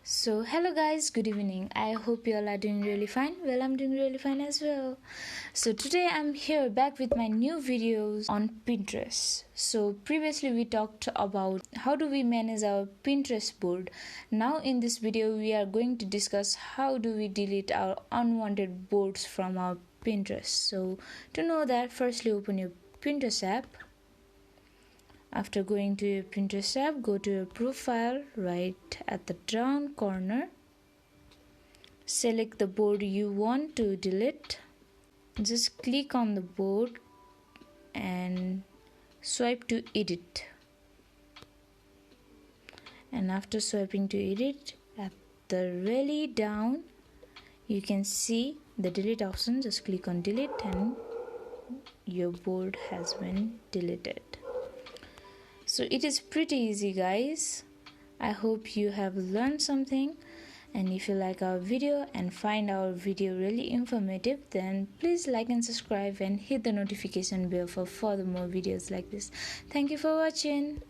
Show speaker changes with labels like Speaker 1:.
Speaker 1: So, hello guys, good evening. I hope you all are doing really fine. Well, I'm doing really fine as well. So, today I'm here back with my new videos on Pinterest. So, previously we talked about how do we manage our Pinterest board. Now, in this video, we are going to discuss how do we delete our unwanted boards from our Pinterest. So, to know that, firstly open your Pinterest app. After going to your Pinterest app, go to your profile right at the down corner. Select the board you want to delete. Just click on the board and swipe to edit. And after swiping to edit, at the really down, you can see the delete option. Just click on delete and your board has been deleted. So it is pretty easy, guys. I hope you have learned something, and if you like our video and find our video really informative, then please like and subscribe and hit the notification bell for further more videos like this. Thank you for watching.